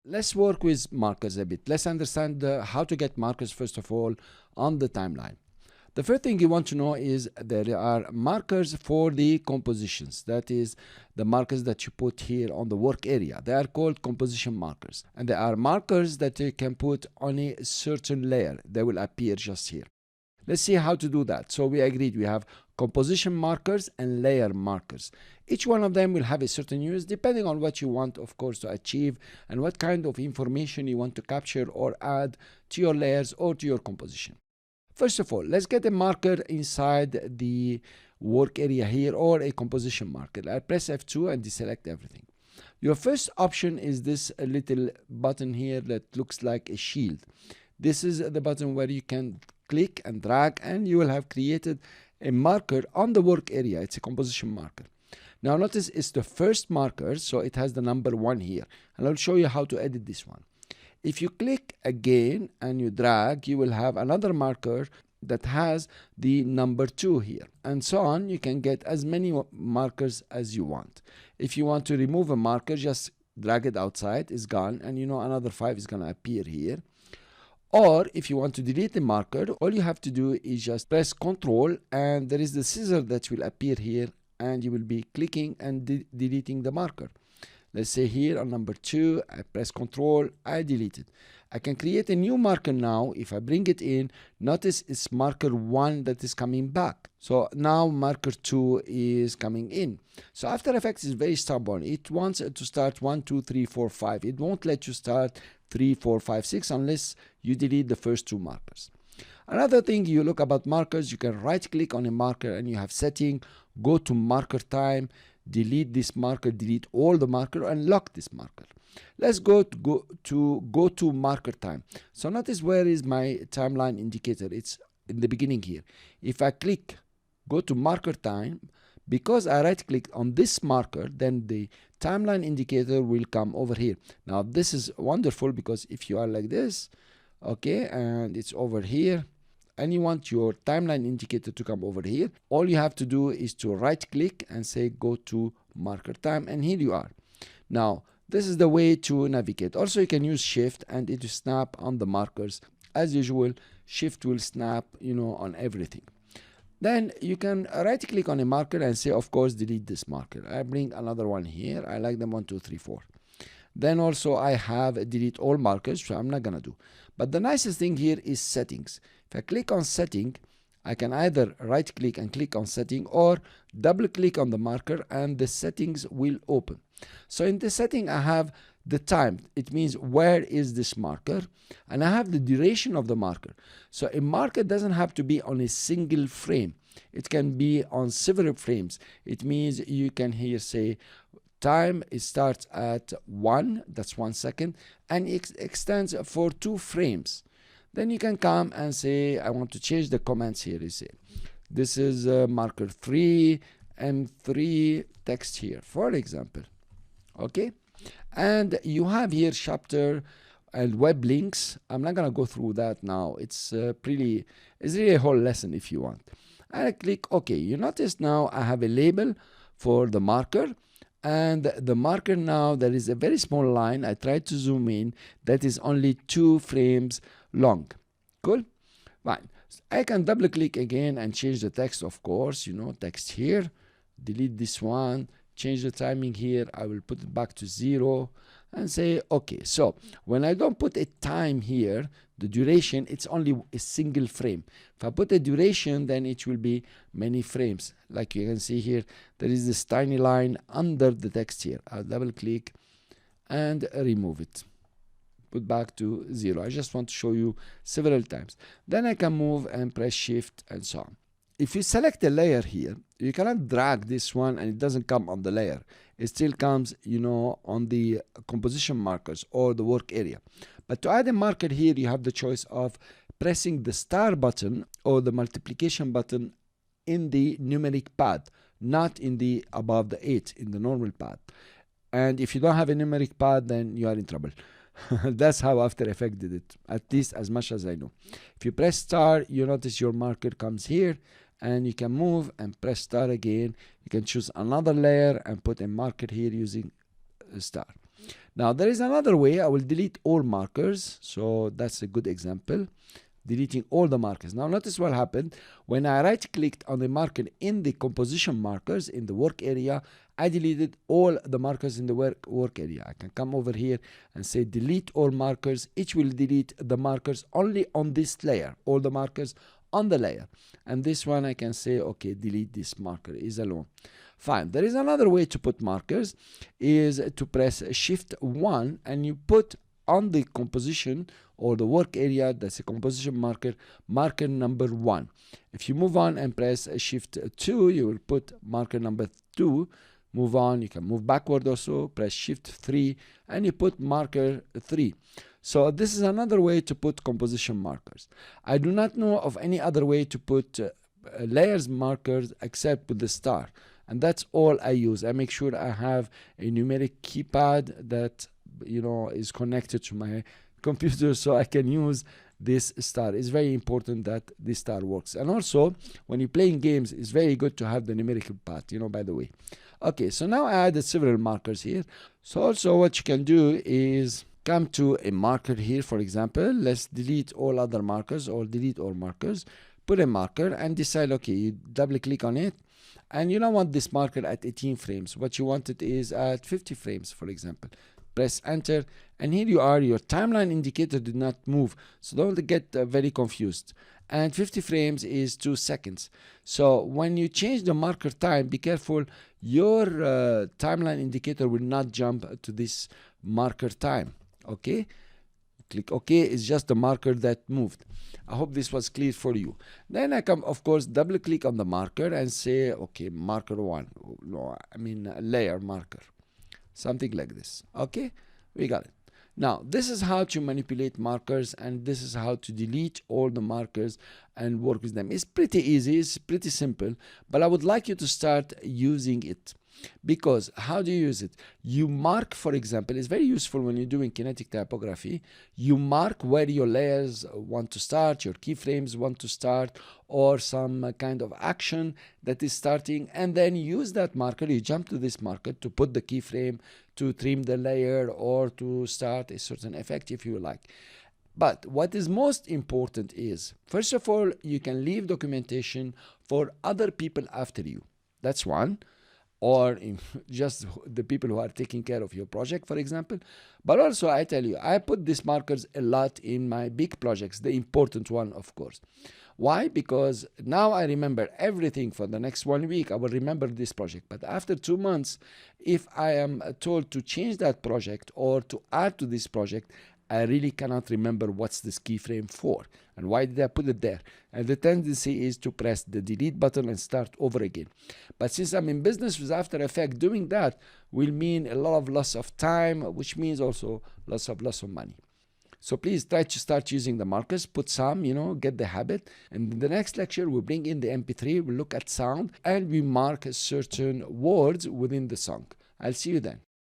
let's work with markers a bit. Let's understand how to get markers first of all on the timeline. The first thing you want to know is there are markers for the compositions. That is the markers that you put here on the work area. They are called composition markers. And there are markers that you can put on a certain layer. They will appear just here. Let's see how to do that. So we agreed we have composition markers and layer markers. Each one of them will have a certain use depending on what you want, of course, to achieve and what kind of information you want to capture or add to your layers or to your composition. First of all, let's get a marker inside the work area here or a composition marker. I press F2 and deselect everything. Your first option is this little button here that looks like a shield. This is the button where you can click and drag and you will have created a marker on the work area. It's a composition marker. Now notice it's the first marker, so it has the number 1 here. And I'll show you how to edit this one. If you click again and you drag, you will have another marker that has the number 2 here. And so on, you can get as many markers as you want. If you want to remove a marker, just drag it outside, it's gone, and you know another 5 is going to appear here. Or if you want to delete a marker, all you have to do is just press Ctrl and there is the scissor that will appear here and you will be clicking and deleting the marker. Let's say here on number 2, I press Ctrl, I delete it. I can create a new marker now. If I bring it in, notice it's marker 1 that is coming back. So now marker 2 is coming in. So After Effects is very stubborn. It wants to start 1, 2, 3, 4, 5. It won't let you start 3, 4, 5, 6 unless you delete the first 2 markers. Another thing you look about markers, you can right click on a marker and you have setting, go to marker time, delete this marker, delete all the marker and lock this marker. Let's go to marker time. So notice where is my timeline indicator. It's in the beginning here. If I click go to marker time, because I right click on this marker, then the timeline indicator will come over here. Now this is wonderful because if you are like this, okay, and it's over here and you want your timeline indicator to come over here, all you have to do is to right click and say go to marker time, and here you are. Now this is the way to navigate. Also you can use shift and it will snap on the markers. As usual, shift will snap, you know, on everything. Then you can right click on a marker and say, of course, delete this marker. I bring another one here. I like them 1, 2, 3, 4. Then also I have delete all markers, so I'm not gonna do. But the nicest thing here is settings. If I click on setting, I can either right click and click on setting or double click on the marker and the settings will open. So in the setting I have the time, it means where is this marker, and I have the duration of the marker. So a marker doesn't have to be on a single frame, it can be on several frames. It means you can here say time, it starts at 1, that's 1 second, and it extends for 2 frames. Then you can come and say I want to change the comments here. You say this is marker 3 and 3 text here, for example. Okay, and you have here chapter and web links. I'm not gonna go through that now. It's really a whole lesson if you want. And I click OK. You notice now I have a label for the marker, and the marker now there is a very small line. I tried to zoom in. That is only 2 frames long. Cool. Fine. I can double click again and change the text. Of course, you know, text here. Delete this one. Change the timing here. I will put it back to 0 and say okay. So when I don't put a time here, the duration, it's only a single frame. If I put a duration, then it will be many frames. Like you can see here, there is this tiny line under the text here. I'll double click and remove it. Put back to 0. I just want to show you several times. Then I can move and press shift and so on. If you select a layer here, you cannot drag this one and it doesn't come on the layer. It still comes, you know, on the composition markers or the work area. But to add a marker here, you have the choice of pressing the star button or the multiplication button in the numeric pad, not in the above the 8, in the normal pad. And if you don't have a numeric pad, then you are in trouble. That's how After Effects did it, at least as much as I know. If you press star, you notice your marker comes here, and you can move and press star again. You can choose another layer and put a marker here using a star. Now there is another way. I will delete all markers. So that's a good example. Deleting all the markers. Now notice what happened when I right clicked on the marker in the composition markers in the work area. I deleted all the markers in the work area. I can come over here and say delete all markers. It will delete the markers only on this layer, all the markers on the layer. And this one I can say, okay, delete this marker is alone. Fine. There is another way to put markers, is to press Shift 1 and you put on the composition or the work area, that's a composition marker, marker number 1. If you move on and press Shift 2, you will put marker number 2. Move on, you can move backward also, press Shift 3 and you put marker 3. So this is another way to put composition markers. I do not know of any other way to put layers markers except with the star, and that's all I use. I make sure I have a numeric keypad that is connected to my computer so I can use this star. It's very important that this star works. And also when you're playing games, it's very good to have the numerical path, by the way. Okay, so now I added several markers here. So also what you can do is come to a marker here. For example, let's delete all other markers or delete all markers. Put a marker and decide, okay, you double click on it. And you don't want this marker at 18 frames. What you want it is at 50 frames, for example. Press enter and here you are. Your timeline indicator did not move, so don't get very confused. And 50 frames is 2 seconds. So when you change the marker time, be careful, your timeline indicator will not jump to this marker time. Okay, click OK. It's just the marker that moved. I hope this was clear for you. Then I come, of course, double click on the marker and say, okay, marker 1, no, I mean layer marker, something like this. Okay, we got it. Now this is how to manipulate markers, and this is how to delete all the markers and work with them. It's pretty easy, it's pretty simple, but I would like you to start using it. Because how do you use it? You mark, for example, it's very useful when you're doing kinetic typography. You mark where your layers want to start, your keyframes want to start, or some kind of action that is starting, and then use that marker. You jump to this marker to put the keyframe, to trim the layer, or to start a certain effect if you like. But what is most important is, first of all, you can leave documentation for other people after you. That's one. Or just the people who are taking care of your project, for example. But also, I tell you, I put these markers a lot in my big projects, the important one, of course. Why? Because now I remember everything for the next 1 week. I will remember this project. But after 2 months, if I am told to change that project or to add to this project, I really cannot remember what's this keyframe for and why did I put it there. And the tendency is to press the delete button and start over again. But since I'm in business with After Effects, doing that will mean a lot of loss of time, which means also loss of money. So please try to start using the markers, put some, get the habit. And in the next lecture, we'll bring in the MP3, we'll look at sound, and we mark certain words within the song. I'll see you then.